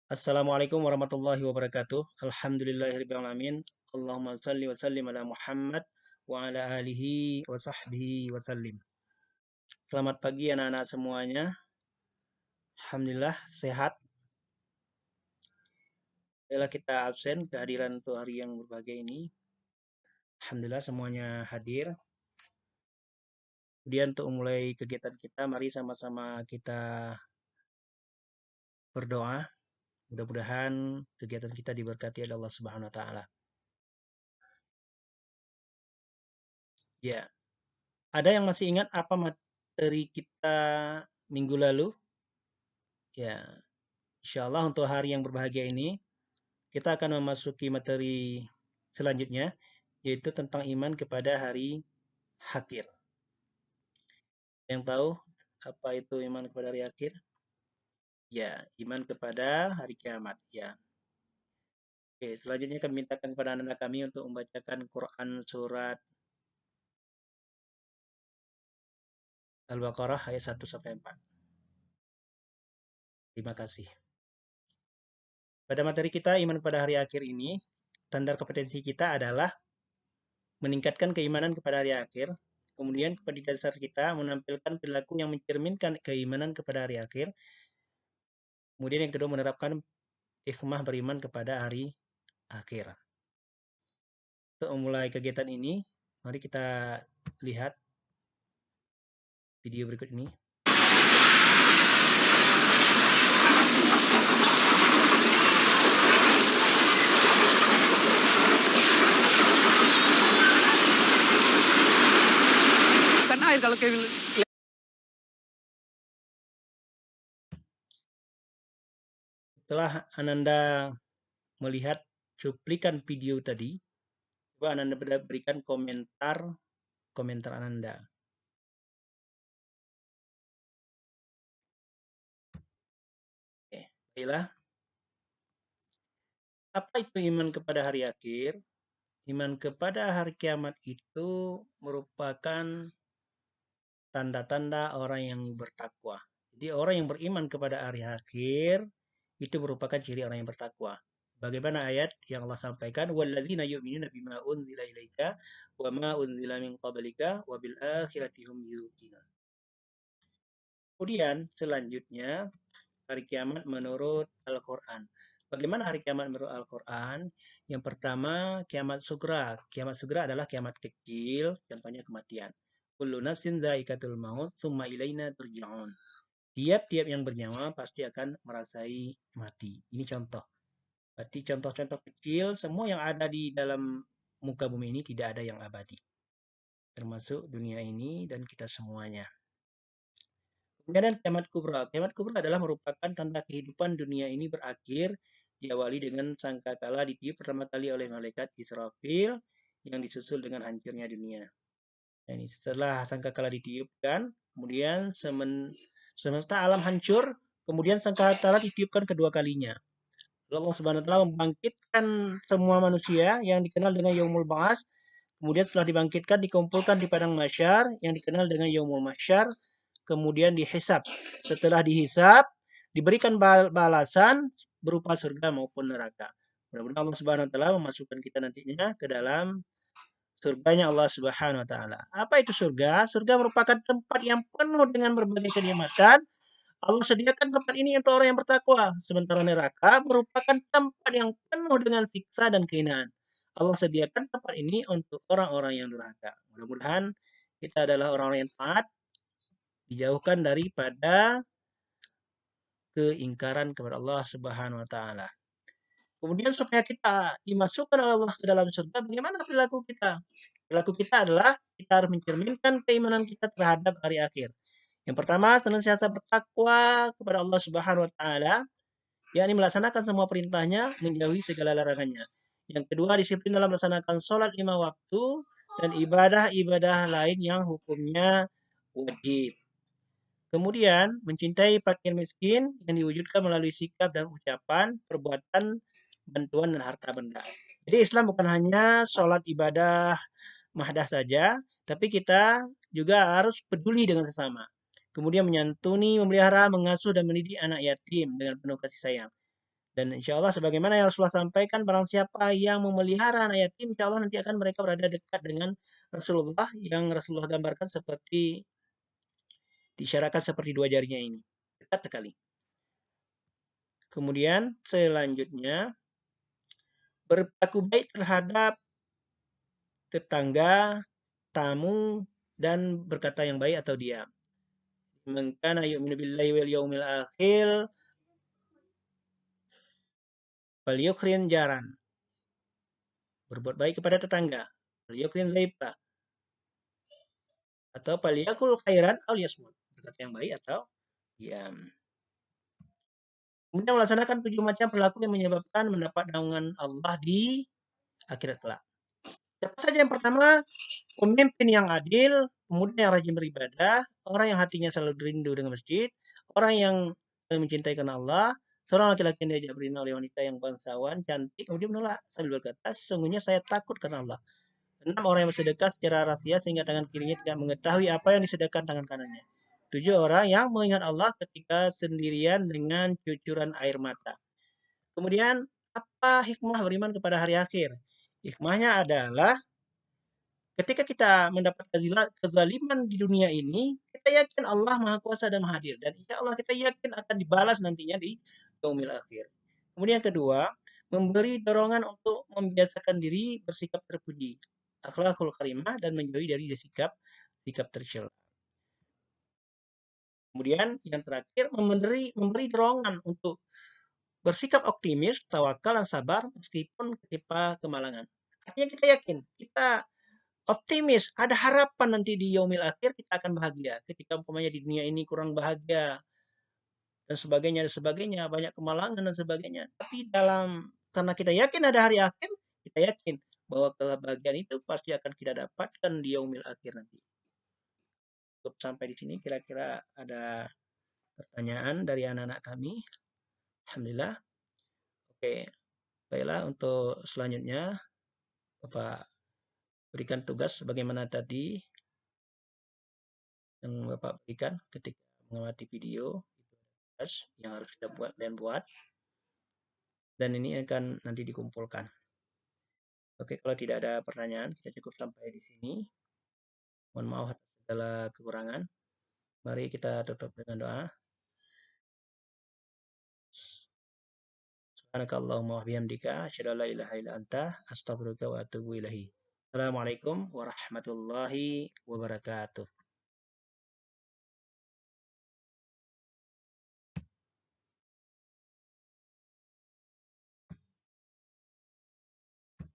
Assalamualaikum warahmatullahi wabarakatuh. Alhamdulillahirabbil alamin. Allahumma shalli wa sallim ala Muhammad wa ala alihi wa sahbihi wa sallim. Selamat pagi anak-anak semuanya. Alhamdulillah sehat. Setelah kita absen kehadiran untuk hari yang berbahagia ini. Alhamdulillah semuanya hadir. Kemudian untuk mulai kegiatan kita, mari sama-sama kita berdoa. Mudah-mudahan kegiatan kita diberkati oleh Allah Subhanahu wa taala. Ya. Ada yang masih ingat apa materi kita minggu lalu? Ya, insya Allah untuk hari yang berbahagia ini, kita akan memasuki materi selanjutnya, yaitu tentang iman kepada hari akhir. Yang tahu apa itu iman kepada hari akhir? Ya, iman kepada hari kiamat. Ya. Oke, selanjutnya kami mintakan kepada anak-anak kami untuk membacakan Quran surat Al-Baqarah ayat 1 sampai 4. Terima kasih. Pada materi kita iman pada hari akhir ini, standar kompetensi kita adalah meningkatkan keimanan kepada hari akhir. Kemudian pada dasar kita menampilkan perilaku yang mencerminkan keimanan kepada hari akhir. Kemudian yang kedua menerapkan hikmah beriman kepada hari akhir. Untuk memulai kegiatan ini, mari kita lihat video berikut ini. Kan air kalau kayak Setelah Ananda melihat cuplikan video tadi, coba Ananda berikan komentar Ananda. Oke, baiklah. Apa itu iman kepada hari akhir? Iman kepada hari kiamat itu merupakan tanda-tanda orang yang bertakwa. Jadi orang yang beriman kepada hari akhir itu merupakan ciri orang yang bertakwa. Bagaimana ayat yang Allah sampaikan, walladzina yu'minuna bima unzila ilaika wa ma unzila min qablika wa bil akhirati hum yuqinun. Kemudian selanjutnya hari kiamat menurut Al-Qur'an. Bagaimana hari kiamat menurut Al-Qur'an? Yang pertama, kiamat sugra. Kiamat sugra adalah kiamat kecil, contohnya kematian. Kullu nafsin dha'iqatul maut, tsumma ilaina turja'un. Tiap-tiap yang bernyawa pasti akan merasai mati. Ini contoh. Berarti contoh-contoh kecil, semua yang ada di dalam muka bumi ini tidak ada yang abadi. Termasuk dunia ini dan kita semuanya. Kemudian kiamat kubra. Kiamat kubra adalah merupakan tanda kehidupan dunia ini berakhir, diawali dengan sangkakala ditiup pertama kali oleh malaikat Israfil yang disusul dengan hancurnya dunia. Nah, ini setelah sangkakala ditiupkan, kemudian semesta alam hancur, kemudian sangkakala ditiupkan kedua kalinya. Allah Subhanahu wa taala membangkitkan semua manusia yang dikenal dengan Yaumul Ba'ats. Kemudian setelah dibangkitkan dikumpulkan di padang mahsyar yang dikenal dengan Yaumul Mahsyar, kemudian dihisab. Setelah dihisab, diberikan balasan berupa surga maupun neraka. Mudah-mudahan Allah Subhanahu wa taala memasukkan kita nantinya ke dalam surganya Allah Subhanahu wa taala. Apa itu surga? Surga merupakan tempat yang penuh dengan berbagai kenikmatan. Allah sediakan tempat ini untuk orang yang bertakwa. Sementara neraka merupakan tempat yang penuh dengan siksa dan kehinaan. Allah sediakan tempat ini untuk orang-orang yang durhaka. Mudah-mudahan kita adalah orang-orang yang taat, dijauhkan daripada keingkaran kepada Allah Subhanahu wa taala. Kemudian supaya kita dimasukkan oleh Allah ke dalam surga, bagaimana perilaku kita? Perilaku kita adalah kita harus mencerminkan keimanan kita terhadap hari akhir. Yang pertama, senantiasa bertakwa kepada Allah Subhanahu wa taala, yakni melaksanakan semua perintahnya, menjauhi segala larangannya. Yang kedua, disiplin dalam melaksanakan sholat 5 waktu dan ibadah-ibadah lain yang hukumnya wajib. Kemudian, mencintai fakir miskin yang diwujudkan melalui sikap dan ucapan, perbuatan, bantuan, dan harta benda. Jadi Islam bukan hanya sholat ibadah mahdah saja, tapi kita juga harus peduli dengan sesama. Kemudian menyantuni, memelihara, mengasuh, dan mendidik anak yatim dengan penuh kasih sayang. Dan insya Allah sebagaimana yang Rasulullah sampaikan, barang siapa yang memelihara anak yatim, insya Allah nanti akan mereka berada dekat dengan Rasulullah yang Rasulullah gambarkan seperti disyaratkan seperti dua jarinya ini. Dekat sekali. Kemudian selanjutnya berlaku baik terhadap tetangga, tamu, dan berkata yang baik atau diam. Man kana yu'minu billahi wal yaumil akhir falyukrim jaran. Berbuat baik kepada tetangga. Falyukrim dhaifa. Atau falyakul khairan aw liyasmut. Berkata yang baik atau diam. Kemudian melaksanakan 7 macam perilaku yang menyebabkan mendapat naungan Allah di akhirat kelak. Siapa saja yang pertama, pemimpin yang adil, pemuda yang rajin beribadah, orang yang hatinya selalu rindu dengan masjid, orang yang saling mencintai karena Allah, seorang laki-laki yang diajak berzina oleh wanita yang bangsawan, cantik, kemudian menolak sambil berkata, sesungguhnya saya takut karena Allah. 6. Orang yang bersedekah secara rahasia sehingga tangan kirinya tidak mengetahui apa yang disedekahkan tangan kanannya. 7. Orang yang mengingat Allah ketika sendirian dengan cucuran air mata. Kemudian, apa hikmah beriman kepada hari akhir? Hikmahnya adalah ketika kita mendapat kezaliman di dunia ini, kita yakin Allah Maha Kuasa dan Maha Hadir. Dan insya Allah kita yakin akan dibalas nantinya di yaumil akhir. Kemudian kedua, memberi dorongan untuk membiasakan diri bersikap terpuji, akhlakul karimah, dan menjauhi dari sikap tercela. Kemudian yang terakhir, memberi dorongan untuk bersikap optimis, tawakal, dan sabar meskipun ketimpa kemalangan. Artinya kita yakin, kita optimis, ada harapan nanti di yaumil akhir kita akan bahagia. Ketika umpamanya di dunia ini kurang bahagia dan sebagainya, banyak kemalangan dan sebagainya. Tapi karena kita yakin ada hari akhir, kita yakin bahwa kebahagiaan itu pasti akan kita dapatkan di yaumil akhir nanti. Cukup sampai di sini kira-kira ada pertanyaan dari anak-anak kami. Alhamdulillah. Oke, baiklah untuk selanjutnya Bapak berikan tugas bagaimana tadi yang Bapak berikan ketika mengamati video yang harus kita buat dan ini akan nanti dikumpulkan. Oke, kalau tidak ada pertanyaan kita cukup sampai di sini. Mohon maaf atas segala kekurangan. Mari kita tutup dengan doa. Subhanakallahumma wa bihamdika asyhadu an la ilaha illa anta astaghfiruka wa atubu ilaik. Assalamualaikum warahmatullahi wabarakatuh.